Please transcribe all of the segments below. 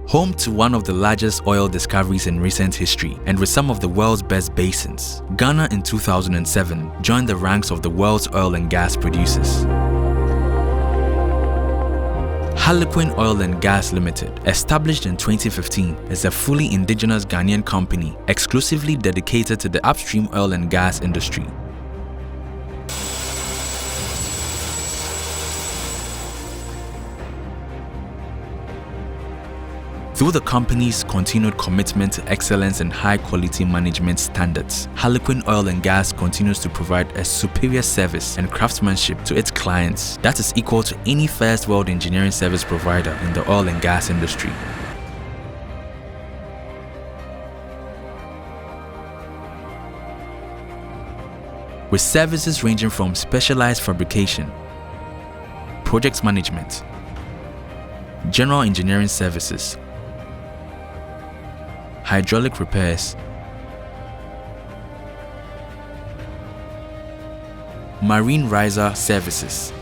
Home to one of the largest oil discoveries in recent history and with some of the world's best basins, Ghana in 2007 joined the ranks of the world's oil and gas producers. Harlequin Oil and Gas Limited, established in 2015, is a fully indigenous Ghanaian company exclusively dedicated to the upstream oil and gas industry. Through the company's continued commitment to excellence and high-quality management standards, Harlequin Oil and Gas continues to provide a superior service and craftsmanship to its clients that is equal to any first-world engineering service provider in the oil and gas industry. With services ranging from specialized fabrication, project management, general engineering services, hydraulic repairs, marine riser services,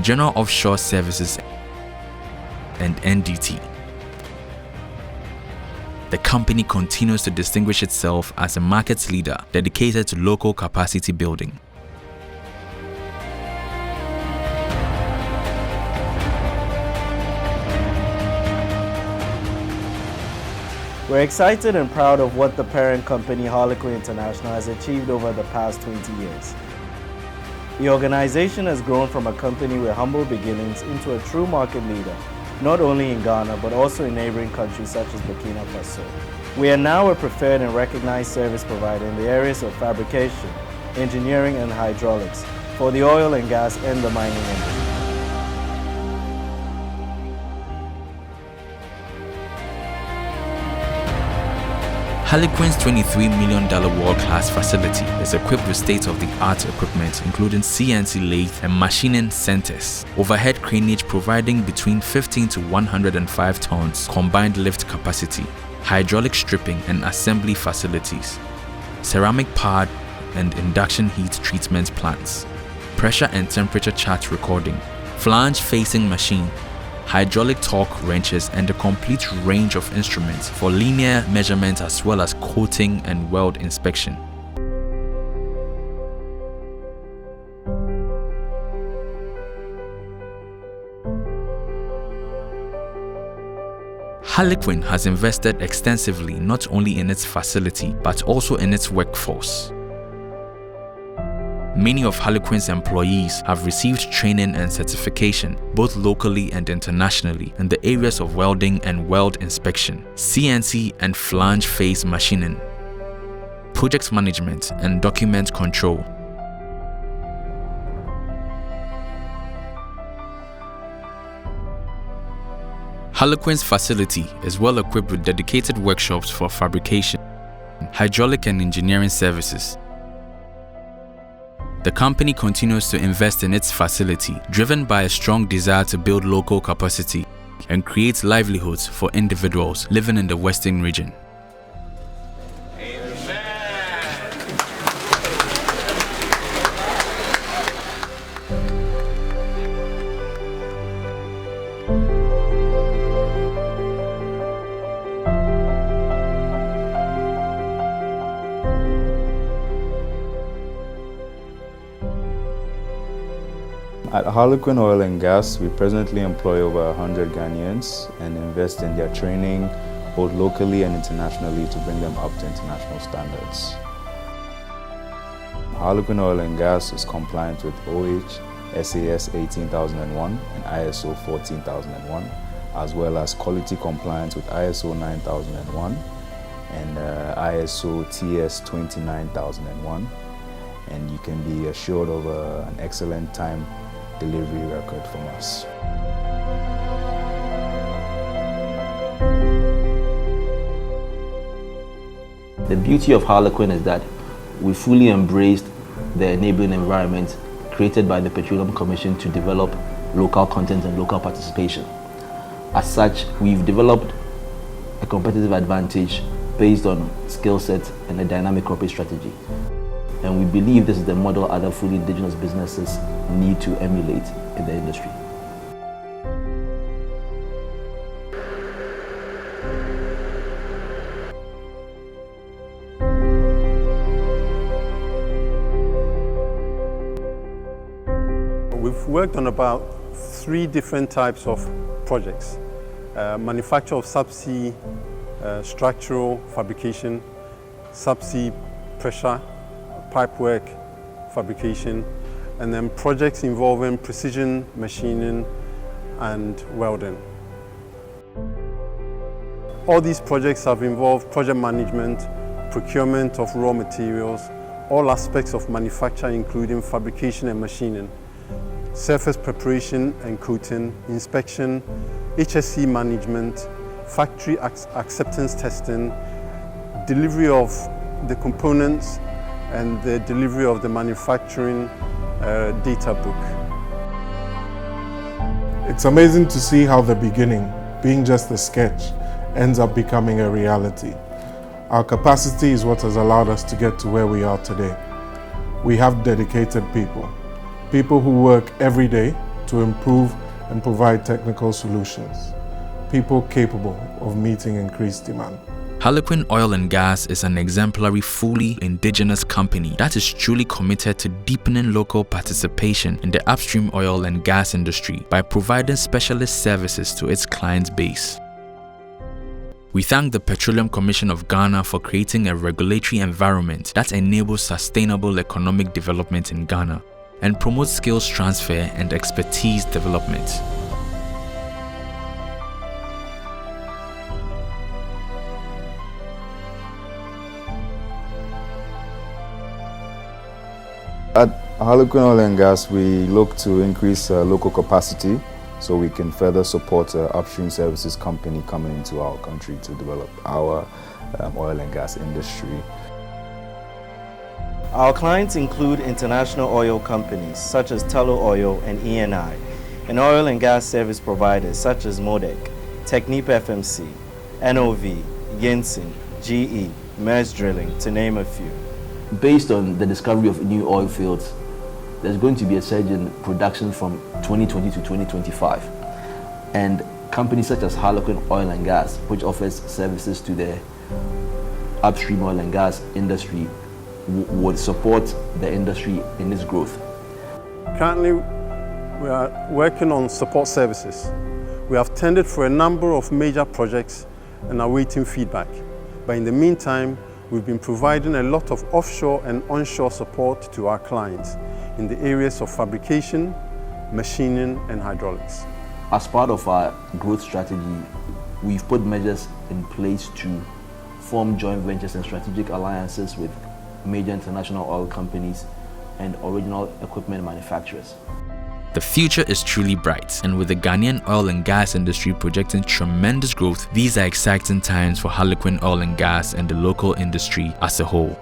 general offshore services, and NDT. The company continues to distinguish itself as a market leader dedicated to local capacity building. We're excited and proud of what the parent company Harlequin International has achieved over the past 20 years. The organization has grown from a company with humble beginnings into a true market leader, not only in Ghana but also in neighboring countries such as Burkina Faso. We are now a preferred and recognized service provider in the areas of fabrication, engineering and hydraulics for the oil and gas and the mining industry. Harlequin's $23 million world-class facility is equipped with state-of-the-art equipment including CNC lathe and machining centers, overhead craneage providing between 15 to 105 tons combined lift capacity, hydraulic stripping and assembly facilities, ceramic pad and induction heat treatment plants, pressure and temperature chart recording, flange-facing machine, hydraulic torque wrenches and a complete range of instruments for linear measurement as well as coating and weld inspection. Harlequin has invested extensively not only in its facility but also in its workforce. Many of Harlequin's employees have received training and certification, both locally and internationally, in the areas of welding and weld inspection, CNC and flange face machining, project management, and document control. Harlequin's facility is well equipped with dedicated workshops for fabrication, hydraulic and engineering services. The company continues to invest in its facility, driven by a strong desire to build local capacity and create livelihoods for individuals living in the Western region. At Harlequin Oil and Gas, we presently employ over 100 Ghanaians and invest in their training both locally and internationally to bring them up to international standards. Harlequin Oil and Gas is compliant with OH, SAS 18001 and ISO 14001, as well as quality compliance with ISO 9001 and ISO TS 29001, and you can be assured of an excellent time delivery record from us. The beauty of Harlequin is that we fully embraced the enabling environment created by the Petroleum Commission to develop local content and local participation. As such, we've developed a competitive advantage based on skill set and a dynamic corporate strategy. And we believe this is the model other fully indigenous businesses need to emulate in the industry. We've worked on about 3 different types of projects. Manufacture of subsea structural fabrication, subsea pressure, pipework fabrication, and then projects involving precision machining and welding. All these projects have involved project management, procurement of raw materials, all aspects of manufacture including fabrication and machining, surface preparation and coating, inspection, HSE management, factory acceptance testing, delivery of the components and the delivery of the manufacturing data book. It's amazing to see how the beginning, being just a sketch, ends up becoming a reality. Our capacity is what has allowed us to get to where we are today. We have dedicated people who work every day to improve and provide technical solutions, people capable of meeting increased demand. Harlequin Oil and Gas is an exemplary, fully indigenous company that is truly committed to deepening local participation in the upstream oil and gas industry by providing specialist services to its client base. We thank the Petroleum Commission of Ghana for creating a regulatory environment that enables sustainable economic development in Ghana and promotes skills transfer and expertise development. At Harlequin Oil and Gas, we look to increase local capacity so we can further support upstream services company coming into our country to develop our oil and gas industry. Our clients include international oil companies such as Tullow Oil and ENI, and oil and gas service providers such as Modec, Technip FMC, NOV, Yensin, GE, Maersk Drilling, to name a few. Based on the discovery of new oil fields, there's going to be a surge in production from 2020 to 2025. And companies such as Harlequin Oil and Gas, which offers services to the upstream oil and gas industry, would support the industry in its growth. Currently, we are working on support services. We have tendered for a number of major projects and are waiting feedback. But in the meantime, we've been providing a lot of offshore and onshore support to our clients in the areas of fabrication, machining, and hydraulics. As part of our growth strategy, we've put measures in place to form joint ventures and strategic alliances with major international oil companies and original equipment manufacturers. The future is truly bright, and with the Ghanaian oil and gas industry projecting tremendous growth, these are exciting times for Harlequin Oil and Gas and the local industry as a whole.